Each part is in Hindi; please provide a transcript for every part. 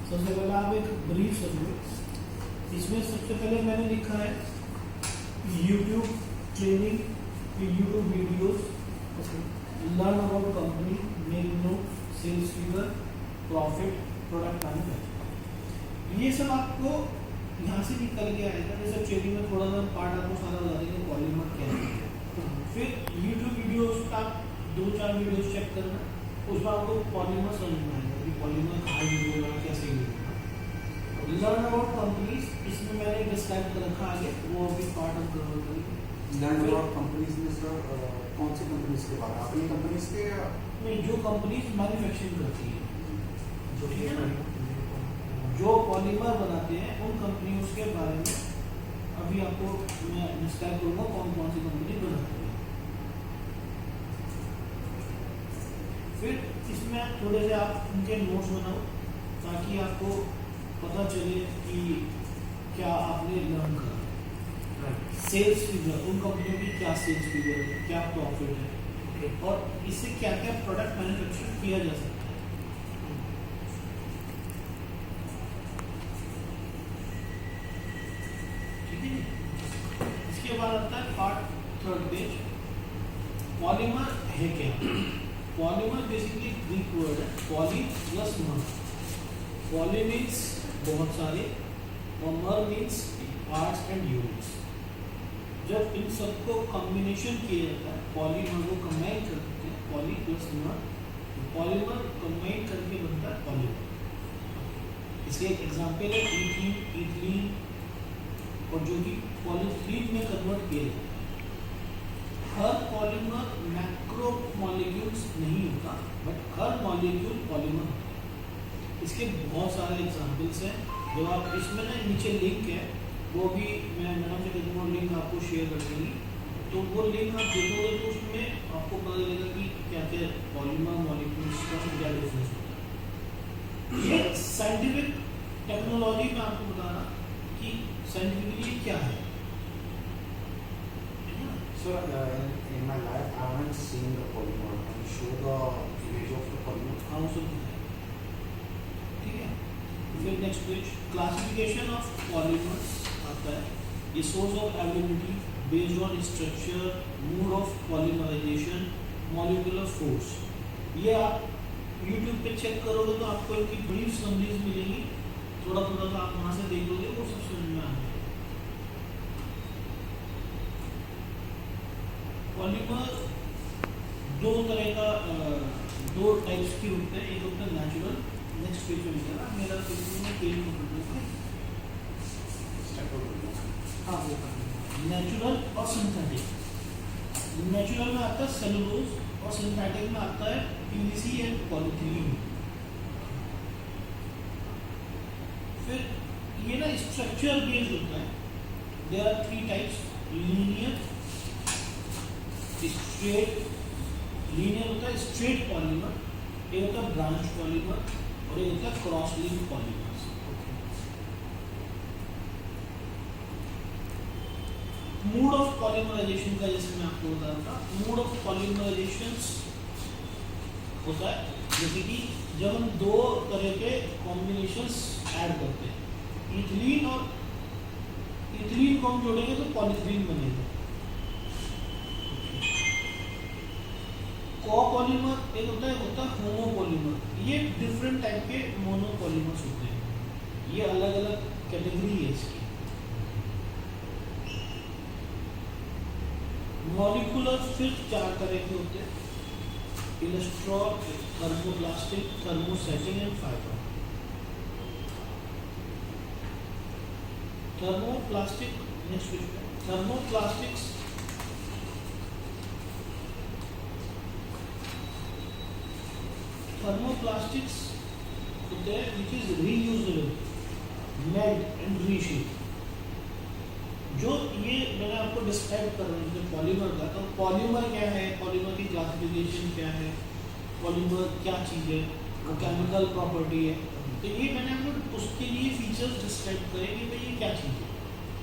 सबसे पहले आप एक ब्रीफ समझो। इसमें सबसे पहले मैंने लिखा है YouTube training, YouTube videos, learn about company, make note, sales figure, profit, product manufacture. ये सब आपको यहाँ से निकल के आएगा। जैसे ट्रेनिंग में थोड़ा सा पार्ट आपको सारा बता देंगे पॉलीमर क्या है। फिर यूट्यूब वीडियोस का 2-4 वीडियोस चेक करना, उसमें आपको पॉलीमर समझ में आएगा कि पॉलीमर कहाँ यूज होगा, कैसे यूज होगा। लर्न अबाउट कंपनीज, इसमें मैंने डिस्क्राइब कर रखा आगे, वो भी पार्ट ऑफ कवर करेंगे। लर्न अबाउट कंपनीज में सर कौन सी कंपनीज के बारे में, अपनी कंपनीज के या नहीं, जो कंपनीज मैन्युफैक्चरिंग करती है, जो ठीक है ना, जो पॉलीमर बनाते हैं उन कंपनियों के बारे में अभी आपको मैं डिस्क्राइब करूंगा कौन कौन सी कंपनी बनाती है। फिर इसमें थोड़े से आप उनके नोट्स बनाओ ताकि आपको पता चले कि क्या आपने लर्न करा। सेल्स फिगर, उन कंपनियों की क्या सेल्स फिगर है, क्या प्रॉफिट है, और इससे क्या क्या प्रोडक्ट मैन्युफैक्चर किया जा सकता है। इसके बाद आता है पार्ट 3 पेज, पॉलीमर है क्या। पॉलीमर बेसिकली ग्रीक वर्ड है, पॉली प्लस मर। पॉली मीन्स बहुत सारे और मर मीन्स पार्ट्स एंड यूनिट्स। जब इन सबको कॉम्बिनेशन किया जाता है, पॉलीमर को कंबाइन करते हैं, पॉली प्लस मर, पॉलीमर कंबाइन करके बनता है पॉलीमर। इसके एक एग्जाम्पल है इथीन, और जो कि पॉलीथीन में कन्वर्ट किया जाता है। हर पॉलीमर मैक्रो मॉलिक्यूल्स नहीं होता, बट हर मॉलिक्यूल पॉलीमर होता है। इसके बहुत सारे एग्जाम्पल्स हैं, जो आप इसमें ना नीचे लिंक है, वो भी मैं मैडम से कहूँगा लिंक आपको शेयर कर देंगी। तो वो लिंक आप देखोगे तो उसमें आपको पता चलेगा कि क्या क्या पॉलीमर मॉलिक्यूल्स का क्या डिफरेंस होता है। ये साइंटिफिक टेक्नोलॉजी में आपको बता रहा कि साइंटिफिकली क्या है। sir in my life I haven't seen the polymer. Can you show the image of the polymer? हाँ वो सब ठीक है। फिर next page, classification of polymers आता है। ये source of ability, based on structure, mode of polymerization, molecular force. ये आप यूट्यूब पे चेक करोगे तो आपको इनकी ब्रीफ समरीज मिलेगी। थोड़ा थोड़ा सा आप वहाँ से देखोगे, वो सब समझ में आएगा। पॉलीमर दो तरह का, दो टाइप्स की होते हैं। एक होता है नेचुरल, नेक्स्ट पेज में लिखा मेरा पेज हाँ वो नेचुरल और सिंथेटिक। नेचुरल में आता है सेलुलोज और सिंथेटिक में आता है पीवीसी एंड पॉलीथीन। फिर ये ना स्ट्रक्चर बेस्ड होता है। There are 3 types, linear, straight. Linear होता है स्ट्रेट पॉलीमर, एक होता है ब्रांच पॉलीमर, और एक होता है cross link polymer. Mode of polymerization का जैसे मैं आपको बता रहा था, मोड ऑफ पॉलीमराइजेशन होता है जैसे कि जब हम 2 तरह के कॉम्बिनेशंस ऐड करते हैं, इथिलीन और इथिलीन को हम जोड़ेंगे तो पॉलीथीन बनेगा। कोपॉलीमर एक होता है होमोपॉलीमर। ये डिफरेंट टाइप के मोनोपॉलीमर्स होते हैं। ये अलग अलग कैटेगरी है इसकी। मॉलिक्यूलर फिर 4 तरह के होते हैं, इलेक्ट्रॉल, thermoplastic, thermosetting and fibre. Thermoplastic, next page पे, थर्मोप्लास्टिक्स थर्मोप्लास्टिक्स होते हैं which is reusable, melt and reshape. जो ये मैंने आपको डिस्क्राइब कर रहा हूँ पॉलीमर का, तो पॉलीमर क्या है, पॉलीमर की क्लासिफिकेशन क्या है, पॉलीमर क्या चीज़ है, वो केमिकल प्रॉपर्टी है। तो ये मैंने आपको उसके लिए फीचर्स डिस्क्राइब करे कि भाई ये क्या चीज़ है,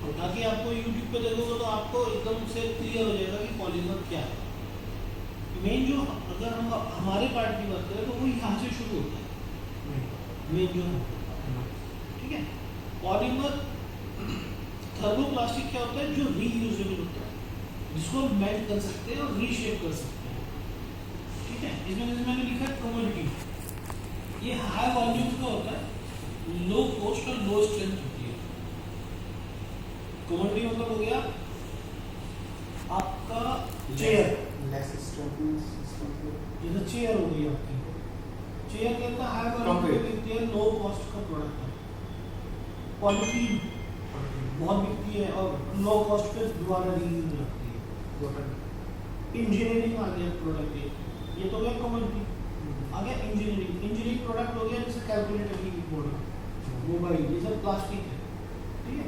और ताकि आपको यूट्यूब पे देखोगे तो आपको एकदम से क्लियर हो जाएगा कि पॉलीमर क्या है। मेन जो, अगर हम हमारे पार्ट की बात करें तो वो यहाँ से शुरू होता है। मेन जो ठीक है। पॉलीमर थर्मोप्लास्टिक क्या होता है, जो रीयूजेबल होता है, जिसको हम मेल्ट कर सकते हैं और रीशेप कर सकते हैं, ठीक है। इसमें जैसे मैंने लिखा है कमोडिटी, ये हाई वॉल्यूम का होता है, लो कॉस्ट और लो स्ट्रेंथ होती है। कमोडिटी मतलब हो गया आपका चेयर, लेस स्ट्रेंथ, जैसे चेयर हो गई आपकी, चेयर कहता है हाई वॉल्यूम बिकती है, लो कॉस्ट का प्रोडक्ट है। पॉलीथीन बहुत बिकती है और लो कॉस्ट पे दोबारा रीयूज लगती है। इंजीनियरिंग आ गया प्रोडक्ट, ये तो गया कमोडिटी। आ गया इंजीनियरिंग प्रोडक्ट हो गया, जैसे कैलकुलेटर की कीबोर्ड, मोबाइल, ये सब प्लास्टिक है, ठीक है।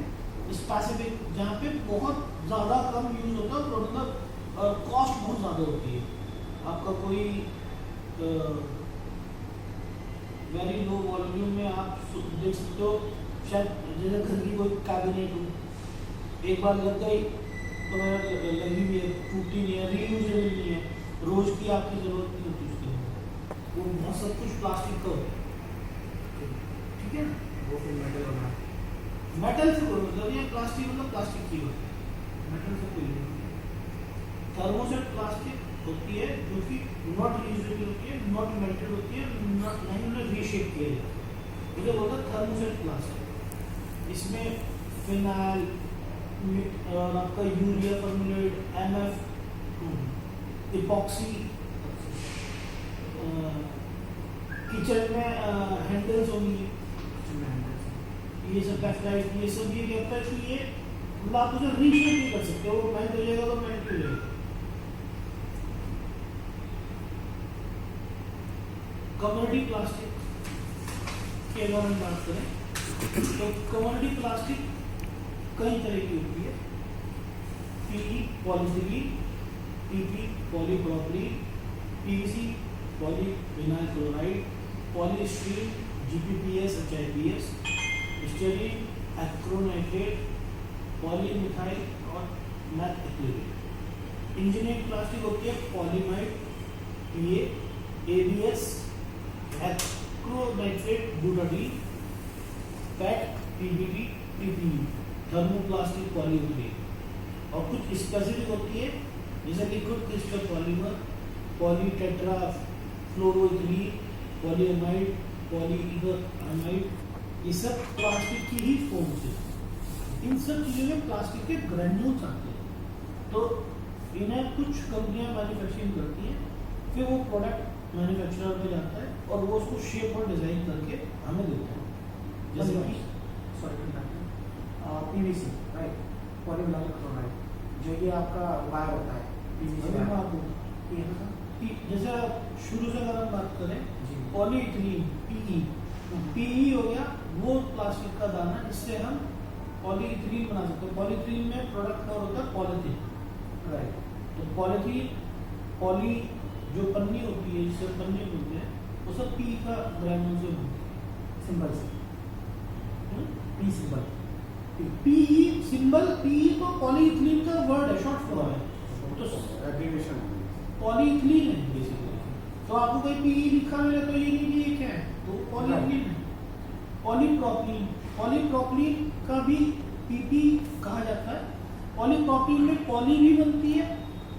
स्पेसिफिक, जहाँ पे बहुत ज़्यादा कम यूज होता है और मतलब कॉस्ट बहुत ज़्यादा होती है। आपका कोई वेरी लो वॉल्यूम में आप देख सकते हो, शायद जैसे घर की कोई कैबिनेट हो, एक बार लग गई तो लगी हुई है, टूटी नहीं है, रीयूजेबल नहीं है, रोज की आपकी जरूरत नहीं होती उसके लिए, वो बहुत सब कुछ प्लास्टिक का होता है, ठीक है ना। वो फिर मेटल होना, मेटल से कोई मतलब नहीं है, प्लास्टिक मतलब प्लास्टिक की होता है, मेटल से कोई नहीं। थर्मोसेट प्लास्टिक होती है जो कि नॉट रीयूजेबल होती है, नॉट मेल्टेड होती है, नहीं उन्हें रीशेप किया जाता है, मुझे बोलता है थर्मोसेट प्लास्टिक। इसमें फिनाइल और आपका urea formulate, MF, epoxy, kitchen में हैंडल्स होंगी, ये सब पेस्टाइड, ये सब ये कहता है कि ये मतलब आप उसे रीशेप नहीं कर सकते, वो मेल्ट हो जाएगा तो मेल्ट हो जाएगा। कमोडिटी प्लास्टिक की अगर हम बात करें तो कमोडिटी प्लास्टिक कई तरह की होती है। PE polyethylene, PP polypropylene, PVC polyvinyl chloride, polystyrene GPPS HIPS, styrene acrylonitrile, polymethyl और मैथएक्रिलेट। इंजीनियरिंग प्लास्टिक होती है polyamide, PA, ABS, acrylonitrile butadiene, PET, PBT, PPE, thermoplastic polyurethane. और कुछ स्पेसिफिक होती है जैसे liquid crystal polymer, polytetrafluoroethylene, polyamide, polyether, ये सब प्लास्टिक की ही फॉर्म्स है। इन सब चीज़ों में प्लास्टिक के ग्रैन्यूल्स आते हैं, तो इन्हें कुछ कंपनियां मैन्युफैक्चरिंग करती हैं, फिर वो प्रोडक्ट मैन्युफैक्चरर में जाता है और वो उसको शेप और डिज़ाइन करके हमें देते हैं। जैसे कि PVC राइट, पॉलीविनाइल क्लोराइड, जो ये आपका वायर होता है जैसे शुरू से अगर हम बात करें, जी। पॉलीइथीलीन PE हो गया वो प्लास्टिक का दाना, जिससे हम पॉलीइथीलीन बना सकते हैं। पॉलीइथीलीन में प्रोडक्ट और होता है पॉलीथीन, राइट। तो पॉलीथीन, पॉली जो पन्नी होती है जिससे पन्नी बोलते हैं, वो सब P का ग्रैन्यूल से बनती है, सिंबल से, P symbol, PE symbol, PE तो पॉलीइथीलीन का वर्ड है, शॉर्ट फॉर्म है, तो एब्रिविएशन पॉलीइथीलीन है बेसिकली। तो आपको कोई PE लिखा मिले तो ये नहीं कि ये क्या है, तो पॉलीइथीलीन है। पॉलीप्रोपिलीन, पॉलीप्रोपिलीन का भी PP कहा जाता है। पॉलीप्रोपिलीन में पॉली भी बनती है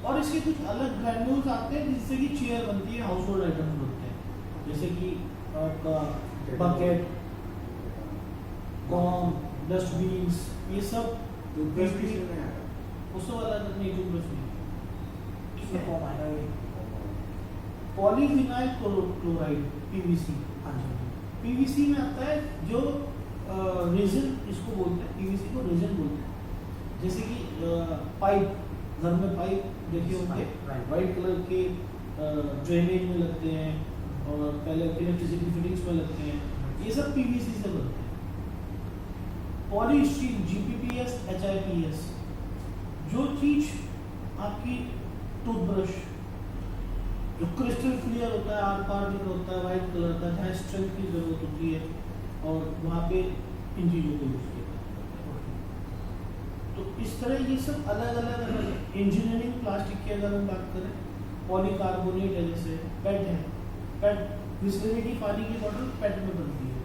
और इसके कुछ अलग ग्रैन्यूल्स आते हैं जिससे कि चेयर बनती है, हाउस होल्ड आइटम बनते हैं, जैसे कि आपका बकेट, कॉम, डस्टबीन्स, ये सब उससे वाला नहीं, टूथब्रश नहीं, इसमें कॉम आएगा। पॉलीविनाइल क्लोराइड PVC, PVC में आता है जो रेजिन, इसको बोलते हैं, PVC को रेजिन बोलते हैं। जैसे कि पाइप, घर में पाइप देखिए होंगे, वाइट कलर के ड्रेनेज में लगते हैं और पहले इलेक्ट्रिसिटी फिटिंग्स में लगते हैं, ये सब PVC से बनते हैं। पॉलीस्टीरीन GPPS HIPS, जो चीज आपकी टूथब्रश जो क्रिस्टल क्लियर होता है, आर पार में होता है, वाइट कलर का, जहाँ स्ट्रेंथ की जरूरत होती है और वहाँ पे इन चीज़ों को यूज किया जाता है। तो इस तरह ये सब अलग अलग इंजीनियरिंग प्लास्टिक की अगर हम बात करें, पॉलीकार्बोनेट है, जैसे पेट है, पेट बिस्लरी की पानी की बॉटल पेट में बनती है,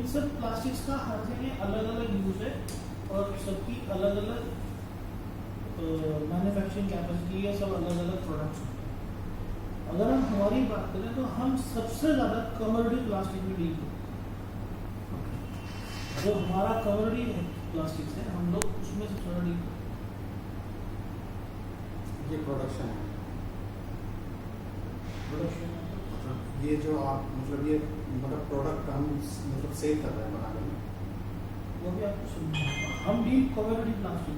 सब प्लास्टिक्स का हर जगह अलग अलग यूज है और सबकी अलग अलग मैन्युफैक्चरिंग कैपेसिटी है, सब अलग अलग प्रोडक्ट्स हैं। अगर हम हमारी बात करें तो हम सबसे ज़्यादा कमर्डियल प्लास्टिक में डील करते हैं। जो हमारा कमर्डियल प्लास्टिक्स है हम लोग उसमें सबसे ज़्यादा डील करते हैं। ये प्रोडक्शन है, प्रोडक्शन मतलब ये जो आप मतलब ये मतलब प्रोडक्ट हम मतलब सेल कर रहे हैं बनाने में, वो भी आपको समझाऊंगा। हम डील कमर्डियल प्लास्टिक,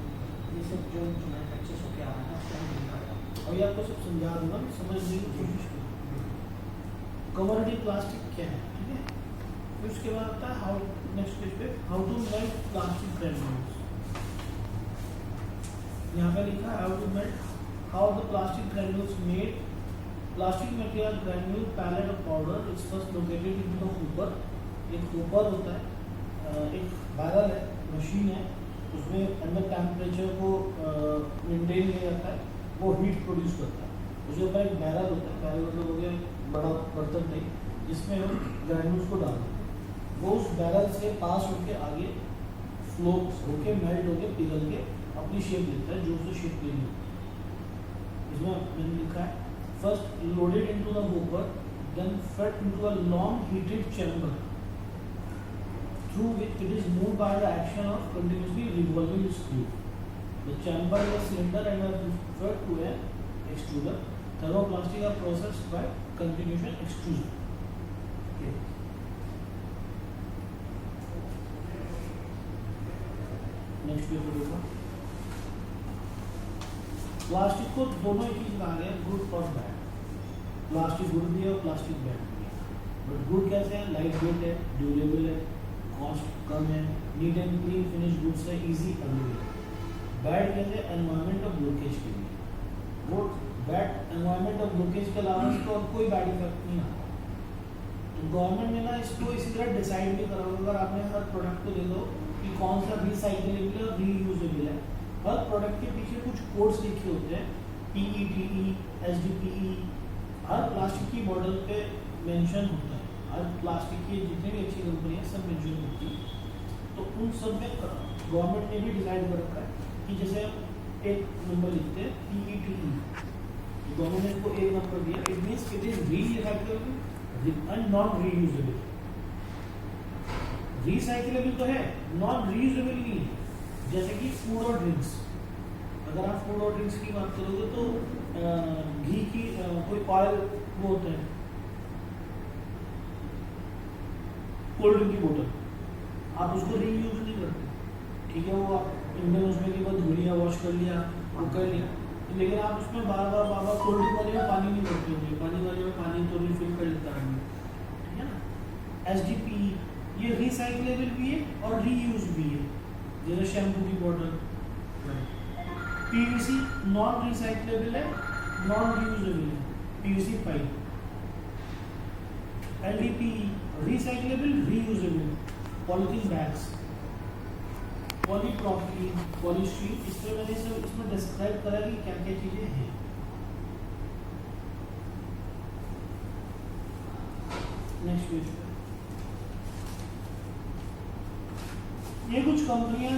ये सब जो मैन्युफैक्चर होकर आ रहा है उसको हम डील कर रहे हैं और ये आपको सब समझा दूंगा, समझने की कोशिश करूँगा। कमर्डियल प्लास्टिक क्या है, ठीक है। फिर उसके बाद आता है हाउ, नेक्स्ट पेज पे how to melt plastic granules. यहाँ पे लिखा है how to melt, how the plastic granules made. Plastic material granule pellet of powder is first located in the hopper. एक हूपर होता है, एक बैरल है, मशीन है, उसमें अंदर टेम्परेचर को मेंटेन किया जाता है, वो हीट प्रोड्यूस करता है। उसके ऊपर एक बैरल होता है, बैरल मतलब हो गया बड़ा बर्तन टाइप, जिसमें हम ग्रैन्यूल्स को डालते हैं। वो उस बैरल से पास होके आगे फ्लो होके मेल्ट होके पिघल के अपनी शेप लेता है, जो उसे शेप लेनी होती है। इसमें मैंने लिखा है first loaded into the hopper, then fed into a long heated chamber through which it is moved by the action of continuously revolving screw. The chamber is a cylinder and are fed to an extruder. Thermoplastic are processed by continuation extrusion. Okay. Next page पे देखो। प्लास्टिक को दोनों ही चीज कहा गया, गुड और बैड। प्लास्टिक गुड भी है और प्लास्टिक बैड भी है। बट गुड कैसे है, लाइट वेट है, ड्यूरेबल है, कॉस्ट कम है, neat and clean finish goods है, इजी अवेलेबल। बैड कैसे, एनवायरमेंट ऑफ ब्लॉकेज के लिए। वो बैड एनवायरमेंट ऑफ ब्लॉकेज के अलावा इसको और कोई बैड इफेक्ट नहीं आता। तो गवर्नमेंट ने ना इसको इसी तरह डिसाइड भी करा, अगर आपने हर प्रोडक्ट को देखो कि कौन सा रिसाइकलेबल है और रीयूजेबल है, हर प्रोडक्ट के पीछे कुछ कोड्स लिखे होते हैं, PETE, SDPE, हर प्लास्टिक की बॉटल पे मेंशन होता है। हर प्लास्टिक की जितनी भी अच्छी कंपनी है सब मेंशन होती है। तो उन सब में गवर्नमेंट ने भी डिसाइड कर रखा है कि जैसे हम एक नंबर लिखते हैं PETE, गवर्नमेंट ने इसको एक नंबर दिया, it means it is recyclable and non reusable. Recyclable तो है, नॉन रीयूजेबल नहीं है। जैसे कि फूड और ड्रिंक्स, अगर आप फूड और ड्रिंक्स की बात करोगे तो घी की कोई ऑयल वो होता है, कोल्ड ड्रिंक की बोतल, आप उसको रीयूज नहीं करते, ठीक है। वो आप इंडियन उसमें की बाद धुलिया, वॉश कर लिया, वो कर लिया, लेकिन आप उसमें बार बार कोल्ड ड्रिंक वाले में पानी नहीं भरते होंगे, पानी वाले में पानी तो रिफिल कर लेता है, ठीक है ना। SDPE ये रिसाइक्लेबल भी है और रीयूज भी है, जैसे शैम्पू की बोतल। PVC नॉन रिसाइक्लेबल है, नॉन रीयूजेबल है, PVC pipe. LDPE recyclable, reusable, polythene bags. Polypropylene, polystyrene, इस तरह मैंने सब इसमें डिस्क्राइब करा कि क्या क्या चीजें हैं। नेक्स्ट पेज पे ये कुछ कंपनी है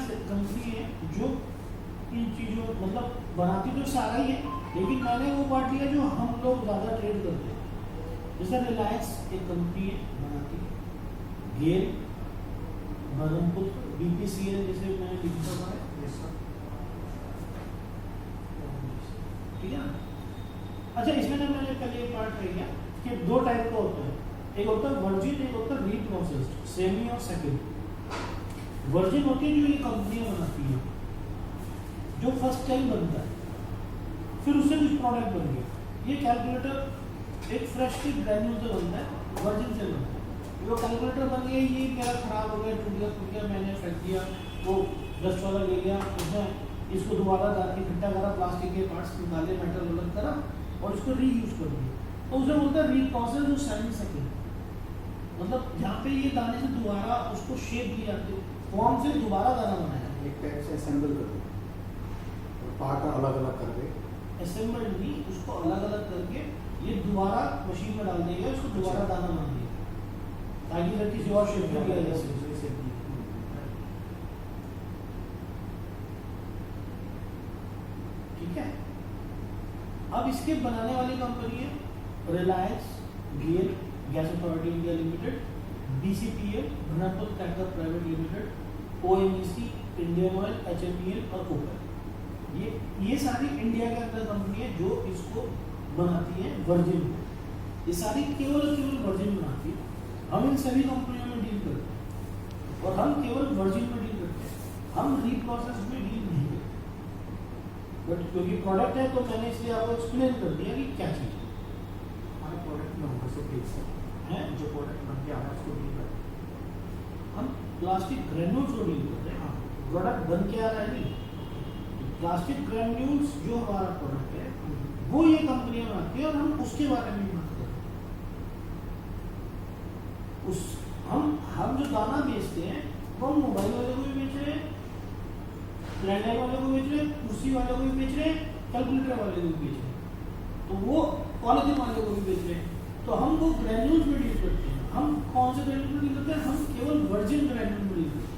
जो इन चीज़ों मतलब बनाती तो सारा ही है, लेकिन मैंने वो पार्ट लिया जो हम लोग ज़्यादा ट्रेड करते हैं। जैसे रिलायंस एक कंपनी है बनाती है, गेल, ब्रह्मपुत्र, BPCL जैसे मैंने लिखा हुआ है, ठीक है ना। अच्छा, इसमें ना मैंने पहले एक पार्ट रह गया कि दो टाइप का होता है, एक होता है वर्जिन, एक होता है रीप्रोसेस्ड, सेमी और सेकेंड। वर्जिन होती है जो ये कंपनियां बनाती है, जो फर्स्ट टाइम बनता है, फिर उससे कुछ प्रोडक्ट बन गया। ये कैलकुलेटर एक फ्रेश के ग्रैन्यूल से बनता है, वर्जिन से बनता है। वो कैलकुलेटर बन गया, ये मेरा खराब हो गया, टूट गया, मैंने फेंक दिया, वो डस्ट वाला ले गया, उसने इसको दोबारा जाके इकट्ठा करा, प्लास्टिक के पार्ट्स निकाले, मेटल अलग करा और इसको रीयूज कर दिया, तो उसे बोलता है रीप्रोसेस और सेमी सेकेंड। मतलब जहाँ पे ये दाने से दोबारा उसको शेप दी जाती है, फॉर्म से दोबारा दाना बनाया, एक टाइप से असेंबल कर दो, पार्ट अलग अलग करके असेंबल नहीं, उसको अलग अलग करके ये दोबारा मशीन में डाल देगा, उसको दोबारा दाना बना देगा, ताकि फिर किसी और शेप में दिया जा सके। अब इसके बनाने वाली कंपनी है Reliance, GAIL gas authority India limited, BCPL भनकपुर tanker private limited, ONGC, Indian oil, HMPL और ओपेल। ये सारी इंडिया के अंदर कंपनी है जो इसको बनाती है वर्जिन में। ये सारी केवल वर्जिन बनाती है। हम इन सभी कंपनियों में डील करते हैं और हम केवल वर्जिन में डील करते हैं, हम रीप्रोसेस में डील नहीं करते। बट क्योंकि प्रोडक्ट है तो मैंने इसलिए आपको एक्सप्लेन कर दिया कि क्या चीज़ है। हमारे प्रोडक्ट में होगा से प्लीज है जो प्रोडक्ट बन के आ रहा है उसको डील करते हैं। हम प्लास्टिक ग्रेन्यूल्स को डील करते हैं। हाँ। प्रोडक्ट बन के आ रहा है नहीं। प्लास्टिक ग्रेन्यूल्स जो हमारा प्रोडक्ट है वो ये कंपनियां बनाती है और हम उसके बारे में बात कर रहे हैं। हम जो दाना बेचते हैं वो हम मोबाइल वाले को भी बेच रहे हैं, लैंडलाइन वाले को बेच रहे हैं, कुर्सी वाले को भी बेच रहे हैं, कैलकुलेटर वाले को भी बेच रहे हैं, तो वो पॉलिथीन वाले को भी बेच रहे हैं। तो हम वो ग्रेन्यूल्स में डील करते हैं। हम कौन से ग्रेन्यूल में डील करते हैं? हम केवल वर्जिन ग्रेन्यूल में डील करते हैं।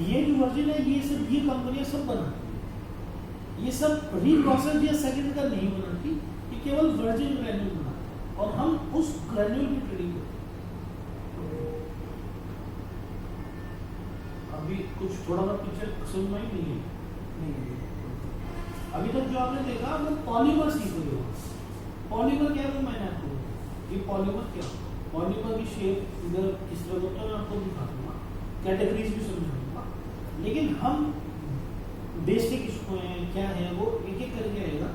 ये जो वर्जिन है ये कंपनियां सब बनाती है। ये सब रीप्रोसेस या सेकंड का नहीं बनाती, ये केवल वर्जिन ग्रेन्यूल बनाती है और हम उस ग्रेन्यूल की ट्रेडिंग करते हैं। अभी कुछ थोड़ा बहुत पिक्चर समझ में नहीं है। अभी तक जो आपने देखा वो पॉलीमर सीख रहे हो। पॉलीमर क्या है वो मैंने आपको बताया। ये पॉलीमर क्या है? पॉलीमर की शेप इधर किस तरह होता है मैं आपको दिखा दूंगा, कैटेगरीज भी समझाऊंगा। लेकिन हम बेचते किसको हैं, क्या है, वो एक एक करके आएगा।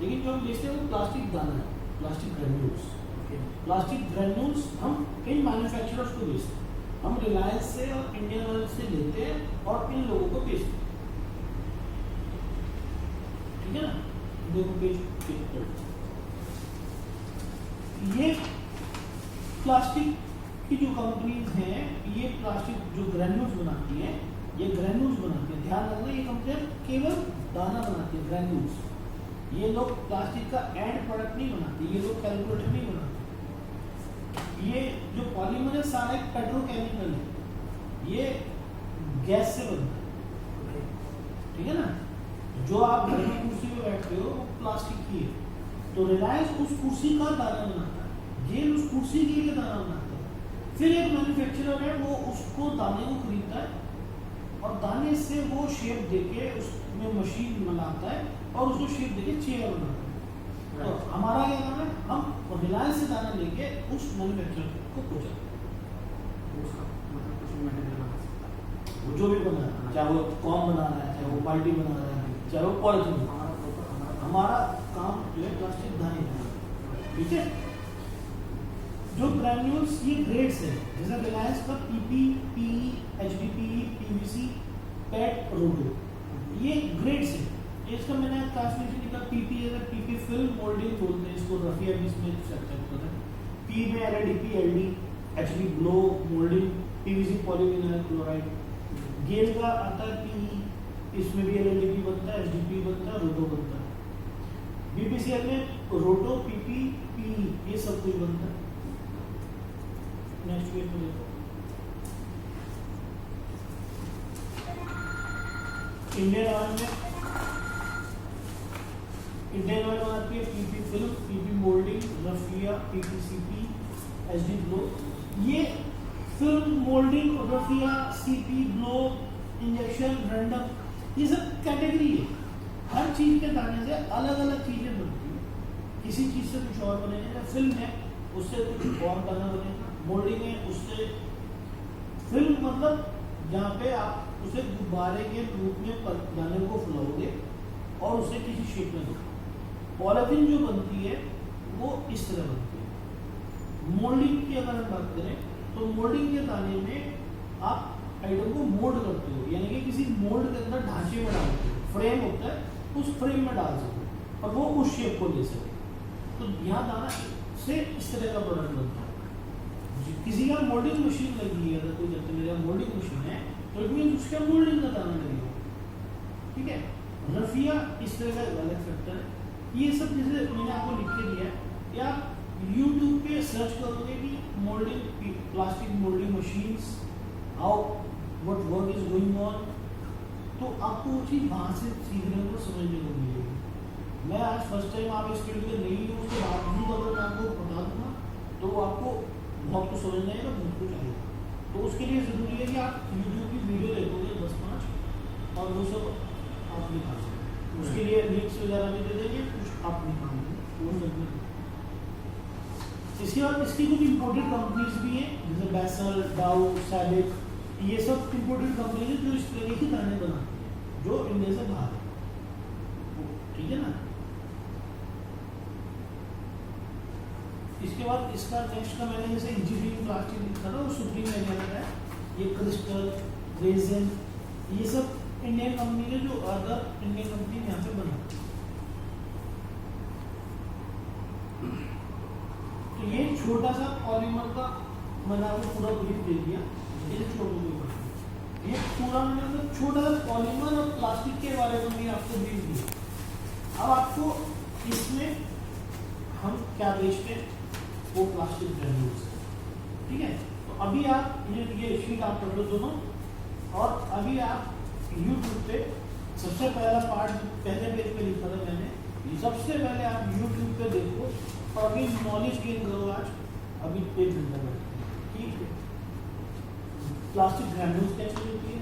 लेकिन जो हम बेचते हैं वो प्लास्टिक दाना है, प्लास्टिक ग्रेन्यूल्स। प्लास्टिक ग्रेन्यूल्स हम इन मैन्युफैक्चरर्स को बेचते हैं। हम रिलायंस से और इंडियन ऑयल से लेते हैं और इन लोगों को बेचते हैं। ठीक है ना? देखो पेज ये प्लास्टिक की जो कंपनीज हैं, ये प्लास्टिक जो ग्रेन्यूल्स बनाती हैं, ये ग्रेन्यूल्स बनाती हैं। ध्यान रखना ये कंपनियां केवल दाना बनाती है, ग्रेन्यूल्स। ये लोग प्लास्टिक का एंड प्रोडक्ट नहीं बनाती, ये लोग कैलकुलेटर नहीं बनाते। ये जो पॉलीमर है सारा एक पेट्रोकेमिकल है, ये गैस से बनता है। ठीक है ना? जो आप घर में कुर्सी पे बैठते हो वो प्लास्टिक की है, तो रिलायंस उस कुर्सी का दाना बनाता है, ये उस कुर्सी के लिए दाना बनाता है। फिर एक मैन्युफैक्चरर है वो उसको दाने को खरीदता है और दाने से वो शेप देके उसमें मशीन बनाता है और उसको शेप देके चेयर बनाता है। तो हमारा क्या काम है? हम रिलायंस से दाना लेके उस मैन्युफैक्चरर को पहुंचाते हैं। मतलब कुछ भी मैंने बना सकता है। वो जो भी बना रहा है, चाहे वो कॉम बना रहा है, चाहे वो बाल्टी बना रहा है, चाहे वो पॉलिथीन, हमारा काम जो है प्लास्टिक दाने बनाना। ठीक है? जो ग्रेन्यूल्स ये ग्रेड्स है, जैसे रिलायंस का PP, PE, HDPE, PVC, PET, रोटो, ये ग्रेड्स है। इसका मैंने ट्रांसलेशन लिखा PP है, PP फिल्म मोल्डिंग बोलते हैं इसको, रफिया भी इसमें स्ट्रक्चर होता है। P में LDP, LD, HB blow moulding, PVC polyvinyl chloride. GAIL का आता है PE, इसमें भी LDP बनता है, HDP बनता है, रोटो बनता है। BPCL में रोटो, PP, PE ये सब कुछ बनता है। नेक्स्ट पेज पे देखो, इंडियन ऑयल में बनाती है PP film, PP moulding, raffia, PPCP, HD blow. ये film moulding, raffia, CP blow, injection, random, ये सब कैटेगरी है। हर चीज के दाने से अलग अलग चीजें बनती है। किसी चीज से कुछ और बनेगा, फिल्म है उससे कुछ और दाना बनेगा, मोल्डिंग है उससे, फिल्म मतलब जहाँ पे आप उसे गुब्बारे के रूप में दाने को फुलाओगे और उसे किसी शेप में दो। पॉलिथीन जो बनती है वो इस तरह बनती है। मोल्डिंग की अगर हम बात करें तो मोल्डिंग के दाने में आप आइटम को मोल्ड करते हो, यानी कि किसी मोल्ड के अंदर ढांचे में डालते हो, फ्रेम होता है उस फ्रेम में डाल सको और वो उस शेप को ले सके। तो यहाँ दाना से इस तरह का प्रोडक्ट बनता है। किसी का मोल्डिंग मशीन लगी है, अगर कोई कहते मेरा मोल्डिंग मशीन है तो इट मींस उसका मोल्डिंग का दाना लगेगा। ठीक है? रफिया इस तरह का अलग फैक्टर है। ये सब जैसे मैंने आपको लिख के दिया है, या यूट्यूब पे सर्च करोगे कि moulding, plastic moulding machines, how what work is going on, तो आपको वो चीज़ वहाँ से सीखने को समझने को मिलेगी। मैं आज फर्स्ट टाइम आप इस फील्ड में नहीं हूँ, उसके बावजूद अगर मैं आपको बता दूंगा तो आपको बहुत कुछ समझ नहीं आएगा, बहुत कुछ आएगा। तो उसके लिए ज़रूरी है कि आप यूट्यूब की वीडियो देखोगे 10-5 और वो सब आप निकाल सकते। उसके लिए लिंक्स वगैरह भी दे देंगे, कुछ आप निकालेंगे वो सब में। इसके बाद इसकी कुछ इम्पोर्टेड कंपनीज भी हैं, जैसे बैसल, डाउ, सैबिक, ये सब इम्पोर्टेड कंपनीज हैं जो इस तरह की गाने बनाती हैं, जो इंडिया से बाहर है। ठीक है ना। इसके बाद इसका नेक्स्ट का मैंने जैसे इंजीनियरिंग प्लास्टिक लिखा था, वो सुप्रीम वगैरह का है। ये क्रिस्टल, रेजन, ये सब इंडियन कंपनी है, जो अदर इंडियन कंपनी यहाँ पे बनाती है। तो ये छोटा सा पॉलीमर का मैंने आपको पूरा ब्रीफ दे दिया। ये पूरा मैंने मतलब छोटा सा पॉलीमर और प्लास्टिक के बारे में भी आपको ब्रीफ दिया। अब आपको इसमें हम क्या बेचते हैं, वो प्लास्टिक ग्रैन्यूल्स। ठीक है, तो अभी आप ये शीट आप कर लो दोनों, और अभी आप यूट्यूब पे सबसे पहला पार्ट पहले पेज पे लिखा था मैंने, सबसे पहले आप यूट्यूब पे देखो और अभी नॉलेज गेन करो। आज अभी 1 घंटा बैठे, ठीक है। प्लास्टिक ग्रैन्यूल्स क्या चीज़ होती है,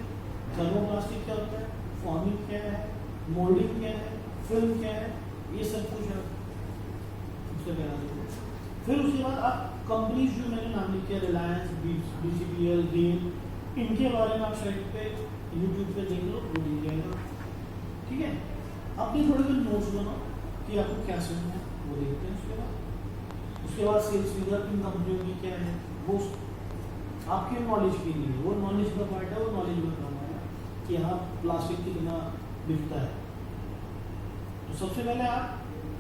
थर्मोप्लास्टिक क्या होता है, फॉर्मिंग क्या है, मोल्डिंग क्या है, फिल्म क्या है, ये सब कुछ है उससे पहला देखो। फिर उसके बाद आप कंपनीज जो मैंने नाम लिखे, रिलायंस, BCPL, गेम, इनके बारे में आप साइट पे यूट्यूब पे देख लो, वो मिल जाएगा। ठीक है, अपने थोड़े से नोट्स बनाओ कि आपको क्या सुनना है, वो देखते हैं। उसके बाद सेल्स फिगर किन कंपनियों की क्या है, वो आपके नॉलेज के लिए, वो नॉलेज का पार्ट है, वो नॉलेज बताना है कि यहाँ प्लास्टिक कितना बिकता है। तो सबसे पहले आप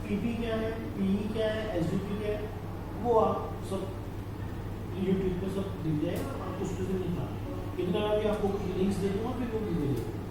PP क्या है, PE क्या है, SDP क्या है, वो आप सब यूट्यूब पे सब दिख जाएगा, आप उसको से निकाल। इतना भी आपको लिंक्स दे दूँगा, फिर वो भी दे देगा।